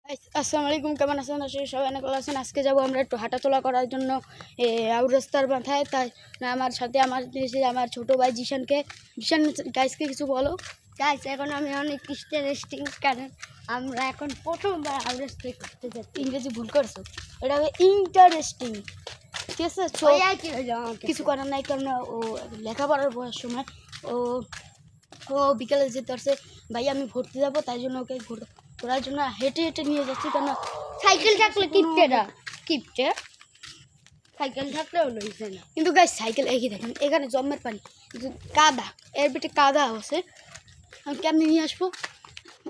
আসসালামু আলাইকুম, কেমন আছেন? আসলে সবাই অনেক ভালো আছেন। আজকে যাবো আমরা একটু হাঁটাচলা করার জন্য আউট রাস্তার মাথায়। তাই আমার সাথে আমার ছোটো ভাই জিশানকে। জিশান, গাইসকে কিছু বলো। গাইস, এখন আমি অনেক ইন্টারেস্টিং, কারণ আমরা এখন প্রথমবার আউট রাস্তায় করতে যাচ্ছি। ইংরেজি ভুল করছো, এটা হবে ইন্টারেস্টিং, ঠিক আছে? কিছু করার নাই, কারণ ও লেখাপড়ার বয়স সময় ও বিকালে যেতে পারছে। ভাই আমি ভর্তি যাবো, তাই জন্য ওকে ঘোরার জন্য হেঁটে হেঁটে নিয়ে যাচ্ছি। কারণ সাইকেল থাকলে সাইকেল থাকলেও লইছে না। কিন্তু গাইস সাইকেল একই দেখেন, এখানে জম্মের পানি, কাদা, এর পেটে কাদা আছে। আমি কেমনি নিয়ে আসবো?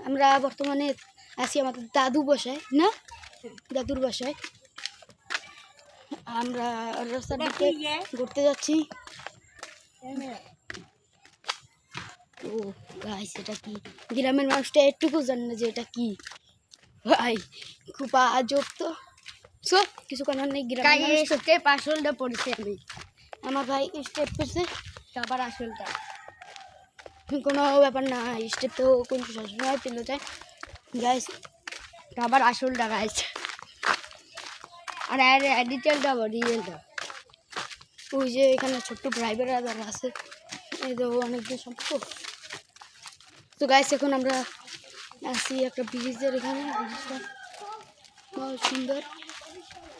আমরা বর্তমানে আছি আমাদের দাদু বাসায়, না দাদুর বাসায়। আমরা রাস্তার দিকে ঘুরতে যাচ্ছি। ও গাইস, এটা কি? গ্রামের মানুষটা একটুকু জানে না যে এটা কি। ভাই খুব আজব তো। সো কিছু করার নেই, স্টেপ আসলটা পড়েছি আমি। আমার ভাই স্টেপ পেয়েছে, আবার আসলটা কোনো ব্যাপার না। স্টেপ তো কোন সবসময় পেলে যায় গাইস। আবার আসলটা গাইস, আর ডিটেলটা রিয়েলটা। ওই যে এখানে ছোট্ট ড্রাইভার যারা আছে, এই তো অনেকদিন সম্পর্ক। তো গাইস এখন আমরা আসি একটা ব্রিজের এখানে, ব্রিজটা বহুত সুন্দর।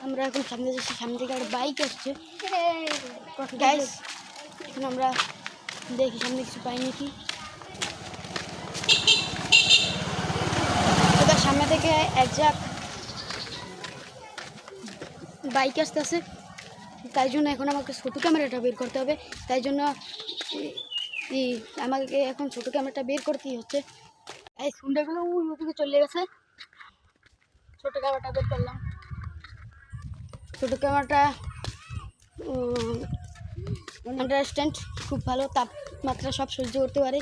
আমরা এখন সামনে যাচ্ছি, সামনে থেকে একটা বাইক আসছে গাইস। এখন আমরা দেখি সামনে কিছু পাই নাকি। তার সামনে থেকে একজাক বাইক আসতেছে, তাই জন্য এখন আমাকে ছোটো ক্যামেরাটা বের করতে হবে। তাই জন্য আমাকে এখন ছোটো ক্যামেরাটা বের করতেই হচ্ছে। এই সুন্ডাগুলো ওদিকে চলে গেছে, ছোটো ক্যামেরাটা বের করলাম। ছোটো ক্যামেরাটা আন্ডারস্ট্যান্ড, খুব ভালো, তাপমাত্রা সব সহ্য করতে পারে।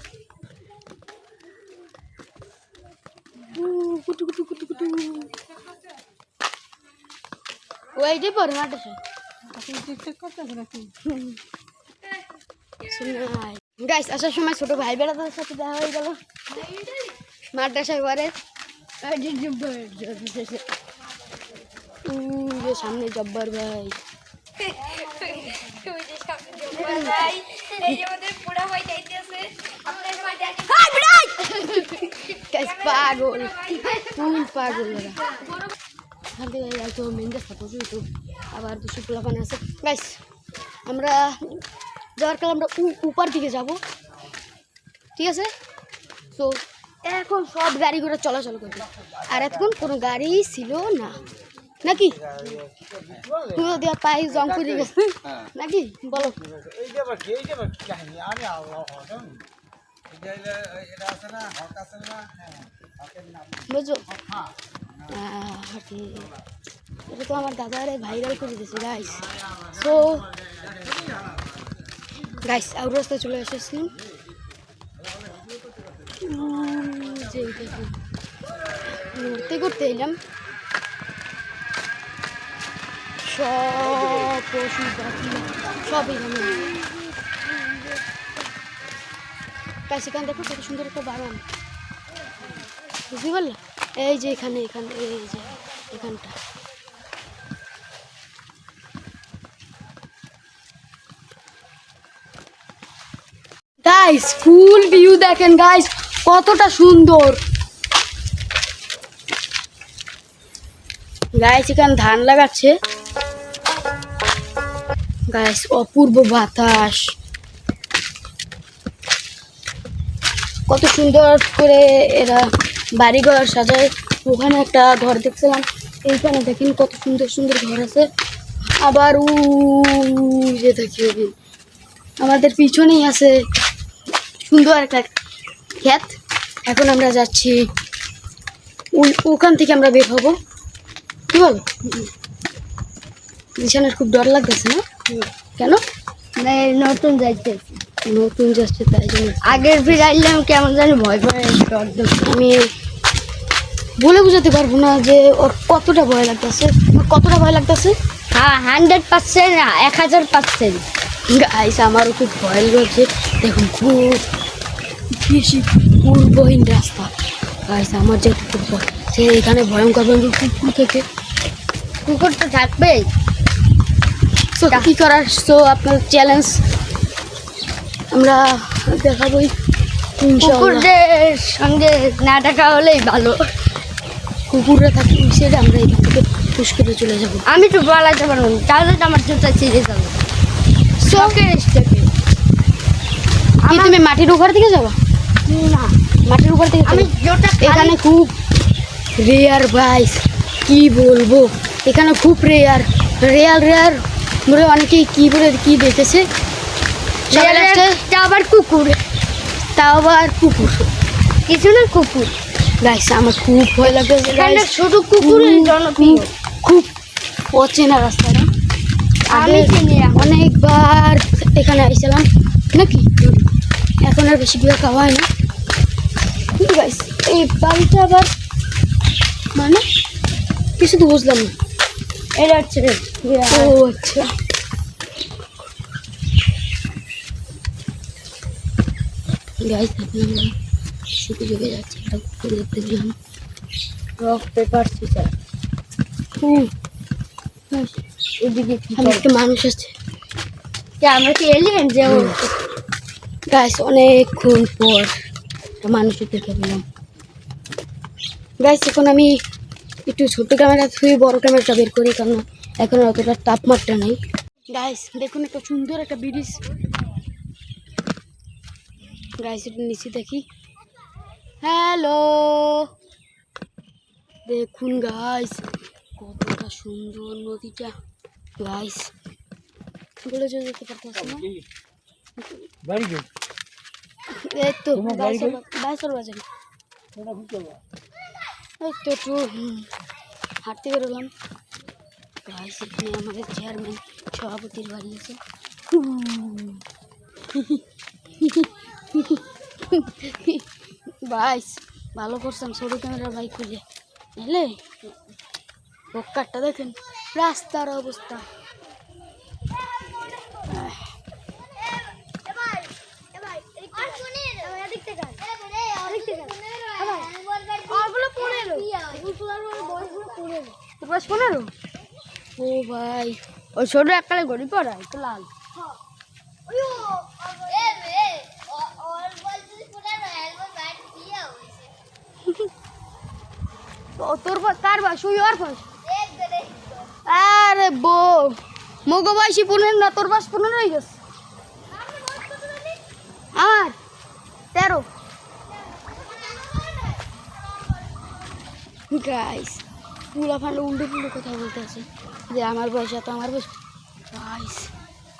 ওইটাই পরে মাঠে গাইস। আসার সময় ছোট ভাই বেড়াদের সাথে দেখা হয়ে গেল মাদ্রাসায় ঘরে। সামনে জব্বার ভাই, পাগল তুমি পাগল। এখান থেকে তো মেন রাস্তা প্রচুর, তো আবার দুশো পোলাপান আছে গাইস। আমরা যাওয়ার কাল আমরা উপর দিকে যাব, ঠিক আছে? তো এখন সব গাড়ি ঘোড়া চলাচল করবে, আর এতক্ষণ কোনো গাড়ি ছিল না, নাকি? তুমিও দেওয়া পাই জং করে গেছে নাকি, বলো? বুঝছো, এটা তো আমার দাদারে ভাইরাল করে দিয়েছে গাইস। সো গাইস আউট রাস্তায় চলে এসেছি, যে ঘুরতে ঘুরতে এলাম। সব পশু পাখি সব এখানে গাইস। এখানে দেখো কত সুন্দর একটা বাগান, বুঝতে পারলে? এই যে এখানে এখানে এই যে এখানটা গাইস, ফুল ভিউ দেখেন গাইস, কতটা সুন্দর গাইস। এখানে ধান লাগাচ্ছে গাইস, অপূর্ব বাতাস, কত সুন্দর করে এরা বাড়িঘর সাজায়। ওখানে একটা ঘর দেখছিলাম, এইখানে দেখেন কত সুন্দর সুন্দর ঘর আছে। আবার যে দেখি আমাদের পিছনেই আছে সুন্দর একটা ক্ষেত। এখন আমরা যাচ্ছি ওখান থেকে আমরা বের হবো, কি বল? বিছানার খুব ডর লাগতেছে না? কেন? নতুন যাচ্ছে, তাই জন্য। আগের ফিরাইলাম কেমন জানি ভয় ভয় আমি বলে বুঝাতে পারবো না যে ওর কতটা ভয় লাগতেছে। কতটা ভয় লাগতেছে? হ্যাঁ, 100% না, 1000%। গাইস আমারও খুব ভয় লাগছে। দেখুন খুব বেশি পূর্বহীন রাস্তা, গাইস আমার যে কুকুর সে এখানে ভয়ঙ্কর ভয়ঙ্কর কুকুর থেকে কুকুর তো থাকবেই। সো কী করার, সো আপনার চ্যালেঞ্জ আমরা দেখাবোই ইনশাআল্লাহ। কুকুরদের সঙ্গে না দেখা হলেই ভালো। কুকুররা থাকে ওই সাইডে, আমরা এখান থেকে পুশ করে চলে যাবো। আমি তো বলাতে পারবো না, তাহলে তো আমার জুতা ছিঁড়ে যাবে। শখের স্টেপে কি তুমি মাটির উপর থেকে যাবো? না, মাটির উপর থেকে আমি জুতা এখানে খুব রেয়ার ভাইস, কি বলবো, এখানে খুব রেয়ার রেয়ার রেয়ার বলে অনেকেই কি বলে কি দেখেছে। সবাই লাস্টে আবার কুকুর, তাও আবার কুকুর, কিছু না কুকুর। গাইস আমার খুব ভয় লাগতেছে এখানে guys। শুধু কুকুরের জনপ্রিয়। খুব অচেনা রাস্তাটা, আমি আগে চিনি এখন। অনেকবার এখানে আইছিলাম নাকি, এখন আর বেশি বিয়ে খাওয়া হয় না। কিন্তু গাইস এই বাড়িটা আবার মানে কিছু তো বুঝলাম না। এটা হচ্ছে ও আচ্ছা, গাইস এখন আমরা শুধু জেগে যাচ্ছি, একটা কুকুর দেখতে পেলাম। Rock paper scissor. ওদিকে আমি একটা মানুষ আছে আমরা কি এলিয়েন যে গাইস, অনেকক্ষণ পর একটা মানুষের দেখে পেলাম গাইস। এখন আমি একটু ছোট ক্যামেরা থেকে বড় ক্যামেরাটা বের করি, কারণ এখন অতটা তাপমাত্রা নেই। গাইস দেখুন একটা সুন্দর একটা ব্রিজ, গাইস একটু নিচে দেখি। হ্যালো, দেখুন গাইস কতটা সুন্দর নদীটা। গাইস বলে যেতে পারতেছে না, এই তো বাইশের বাজারে এই তো একটু হাঁটতে বেরোলাম। গাইস এখানে আমাদের চেয়ারম্যান সভাপতির বাড়ি আছে। বাইস ভালো করতাম ছোট ক্যামেরা ভাই খুলে এলে বক্কারটা দেখেন রাস্তার অবস্থা। বয়স 15? ও ভাই ওই ছোট এককালে গড়ি পড়া একটু লাল। তোর কার বয়স? ওই ওর বয়স? আরে বউ মগো বয়সী 15 না, তোর বয়স 15 হয়ে গেছে। আমার 13। গাইস পুলা ফান্ডে উল্টো পুল্টো কথা বলতে আছে যে আমার বয়স এত, আমার বয়স। গাইস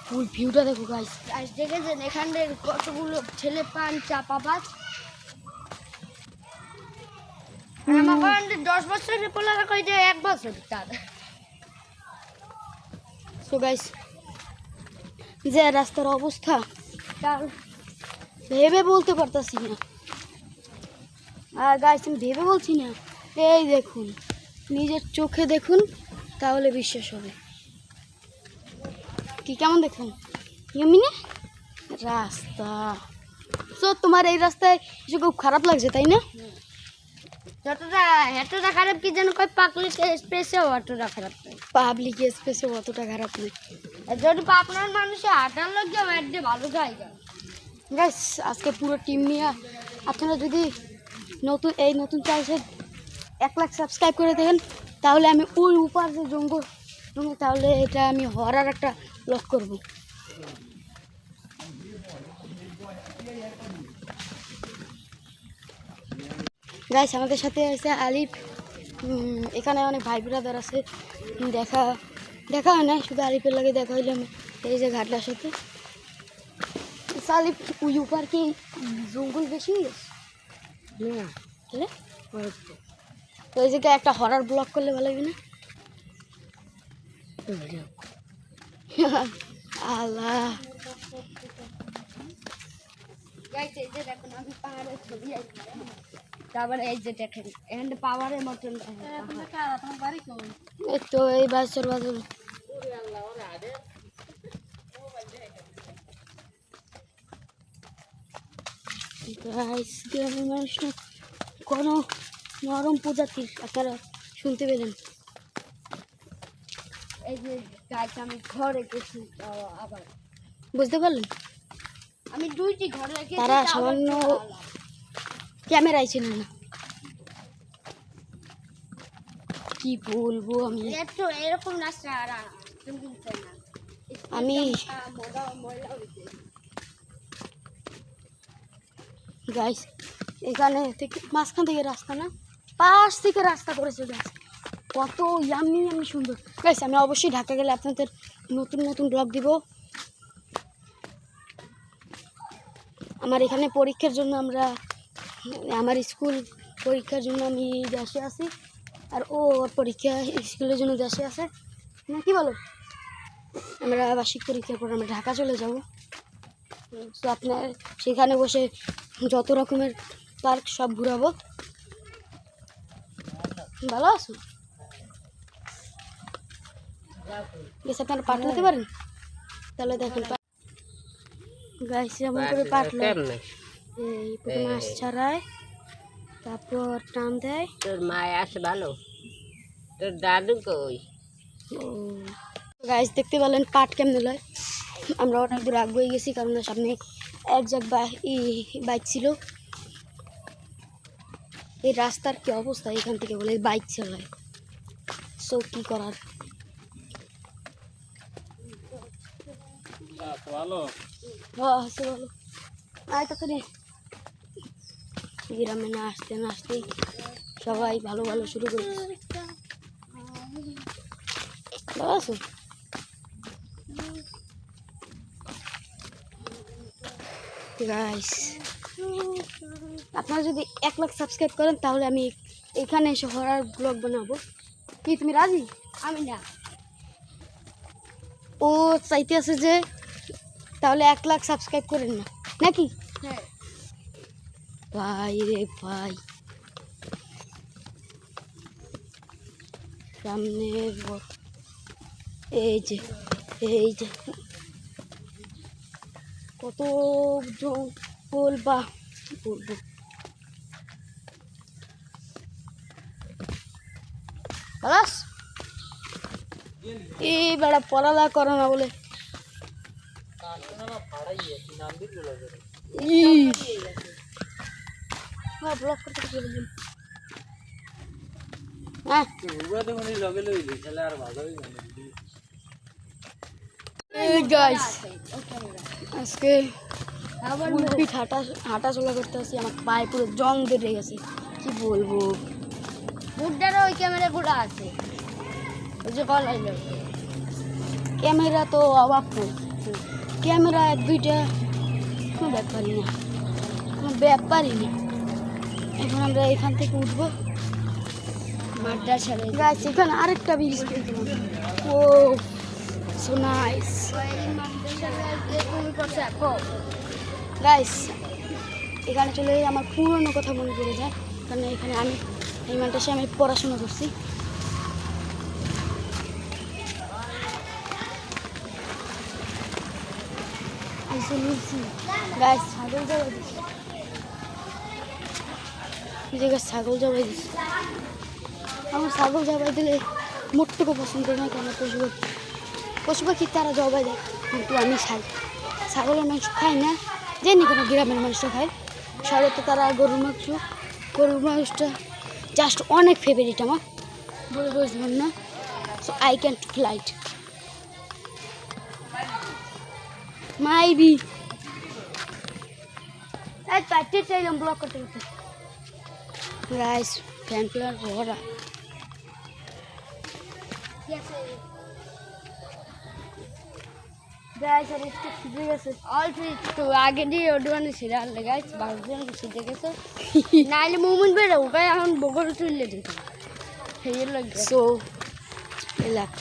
ফুল ভিউটা দেখো গাইস। আজ দেখেছেন এখানের কতগুলো ছেলে পান চাপা পাস। আমার কারণে 10 বছরের পোলারা কই যে 1 বছর তার। সো গাইস যে রাস্তার অবস্থা তার ভেবে বলতে পারতাছি না। আর গাইস আমি ভেবে বলছি না, এই দেখুন নিজের চোখে দেখুন তাহলে বিশ্বাস হবে। কি কেমন দেখুন এমনি রাস্তা। তো তোমার এই রাস্তায় কিছু খুব খারাপ লাগছে তাই না? এতটা খারাপ কি যেন কই পাবলিক স্পেসেও অতটা খারাপ নয়। পাবলিক স্পেসে অতটা খারাপ নেই। যদি পাবনার মানুষে হাঁটার লোক যাও একদিন ভালো জায়গা। গাইস আজকে পুরো টিম নিয়ে আপনারা যদি নতুন চ্যানেল 1 লাখ সাবস্ক্রাইব করে দেবেন তাহলে আমি ওই উপার যে জঙ্গল তাহলে এটা আমি হরার একটা ব্লগ করব। গাইস আমাদের সাথে আছে আলিফ, এখানে অনেক ভাই ব্রাদার আছে, দেখা হয় না, শুধু আলিফের লাগে দেখা হইলে এই যে ঘাটলার সাথে। আলিফ ওই উপার কি জঙ্গল বেশি তাহলে তো ওই জায়গায় একটা হরার ব্লগ করলে ভালো হবে না? আল্লাহ গাইস এই যে দেখুন আমি পাহাড়ের ছবি আঁকি। তারপরে এই যে দেখেন এখানে পাওয়ারের মতন। এই তো এই বাসের বাজার গাইস গ্রামের মানুষ ঘন নরম প্রজাতির আপনারা শুনতে পেলেন। এই যে গাছ আমি ঘরে গেছি আবার বুঝতে পারলেন? আমি 2টি ঘরে রেখেছি তারা আবার সামান্য চলে এলাম। ক্যামেরায় ছিলেন না। কি বলবো আমি, একটু এরকম রাস্তা আর তুমি চাই না আমি ময়লা হইছে গাইস এখানে থেকে মাঝখান থেকে রাস্তা না, পাশ থেকে রাস্তা করেছে গাইস, কত ইয়ামি ইয়ামি সুন্দর। গাইস আমি অবশ্যই ঢাকা গেলে আপনাদের নতুন নতুন ব্লগ দিব। আমার এখানে পরীক্ষার জন্য আমার স্কুল পরীক্ষার জন্য আমি দেশে আছি, আর ও পরীক্ষা স্কুলের জন্য দেশে আছে না, কি বলো? আমরা বার্ষিক পরীক্ষার পর আমরা ঢাকা চলে যাব। তো আপনার সেখানে বসে যত রকমের পার্ক সব ঘুরাবো। ভালো আছো? বেশ আপনারা পাঠাতে পারেন? তাহলে দেখেন গাইস যেমন করে পাঠলো, এই প্রথমে মাছ ছাড়ায়, তারপর টান দেয়। তোর মায় আসে ভালো, তোর দাদু কই? ও গাইস দেখতে পেলেন পাট কেমনে লয়। আমরা অনেক দূর আগ হয়ে গেছি, কারণ সামনে এক বাইক ছিল। এই রাস্তার কি অবস্থা, এখান থেকে বলে বাইক চালায়, সো কি করার। ভালো আছে ভালো। আয় তাড়াতাড়ি। গ্রামে না আসতে না আসতেই সবাই ভালো ভালো শুরু করেছে। ভালো আছো? গাইস আপনারা যদি 1 লাখ সাবস্ক্রাইব করেন তাহলে আমি এখানে এসে হরার ব্লগ বানাবো। কি তুমি রাজি? আমি না ও চাইতে আছে যে তাহলে 1 লাখ সাবস্ক্রাইব করেন না নাকি? হ্যাঁ ভাই রে ভাই, সামনে এই যে কত জঙ্গল বা বলবো। বালাস এই বেড়া পড়ালা করো না বলে ব্লক করতে চলে যান। হ্যাঁ গাইস আজকে আবার ফুলপিট হাঁটা চলা করতে আসি, আমার পায়ে পুরো জং ধরে গেছে, কি বলবো। বুড্ডারও ওই ক্যামেরা গুলো আছে ওই যে কল আইলো ক্যামেরা তো অভাব নেই, ক্যামেরা 1-2টা কোনো ব্যাপারই না। এখন আমরা এখান থেকে উঠবো। মাড্ডা ছেড়ে গাইস এখানে আরেকটা ব্রিজ পেয়েছিলাম। ও সো নাইস তুমি করছে এখন গাইস। এখানে চলে গেলে আমার পুরনো কথা মনে পড়ে যায়, কারণ এখানে আমি এই মানটাসে আমি পড়াশোনা করছি। গাইস ছাগল জবাই দিচ্ছে, এই জায়গায় ছাগল জবাই দিচ্ছে। আমার ছাগল জবাই দিলে মোটটুকু পছন্দ নয়, কারণ পশু পাখি তারা জবাই দেয়, কিন্তু আমি খাই ছাগলের মাংস খাই না, জানি কোনো গ্রামের মানুষটা খায়। শহরে তো তারা গরুর মাংসটা জাস্ট অনেক ফেভারিট আমার, বলে বুঝলাম না। So I can flight maibi এই প্যাকেট চাইলাম ব্লক করতে করতে। রাইস ফ্যান প্লার ভরা গাইস, আর একটু খিদে গেছে। অল্প একটু আগে দিয়ে ওডুয়ানি সিরিয়াল গাইছে 12 জন শিখে গেছে নাইলে মুভমেন্ট বেড়ে ওকে এখন বগল তুললে দিত সেই লাগে। সো এলাক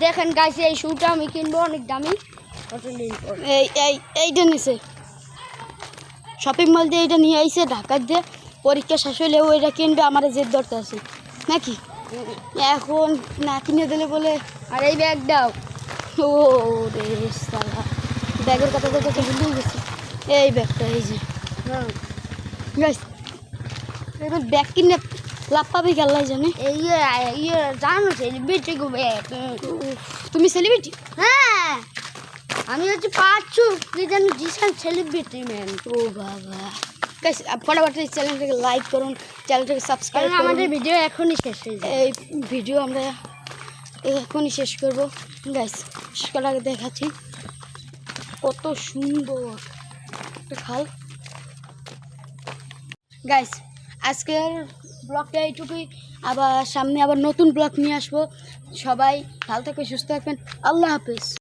দেখেন গাইছে এই শুটা আমি কিনবো অনেক দামি, কত দিন পর এইটা নিছে শপিং মল দিয়ে, এইটা নিয়ে আইছে ঢাকার দিয়ে। পরীক্ষা শেষ হইলেও ওইটা কিনবে, আমার জেদ ধরতে আছে নাকি। এখন না কিনে দিলে বলে আর এই ব্যাগ দাও। ও রে সালা, ব্যাগের কথা বলতে তো ভুলেই গেছি। এই ব্যাগটা এই যে হ্যাঁ গাইস এবার ব্যাগ কিনে লাভ পাবে কি আল্লাহ জানে। এই ইয়ে জানো সেলিব্রিটি ঘুমে তুমি সেলিব্রিটি? হ্যাঁ আমি হচ্ছে পাচ্ছু কি জানো জিসান সেলিব্রিটি ম্যান। ও বাবা গাইস ফটাফট এই চ্যানেলটাকে লাইক করুন, চ্যানেলটাকে সাবস্ক্রাইব কারণ করুন। আমাদের ভিডিও এখনই শেষ হয়ে যায়। এই ভিডিও আমরা এখনই শেষ করব গাইস। শেষ করার আগে দেখাচ্ছি কত সুন্দর একটা খাল। গাইস আজকের ব্লগটা এইটুকুই, আবার সামনে আবার নতুন ব্লগ নিয়ে আসবো। সবাই ভালো থাকবেন, সুস্থ থাকবেন, আল্লাহ হাফেজ।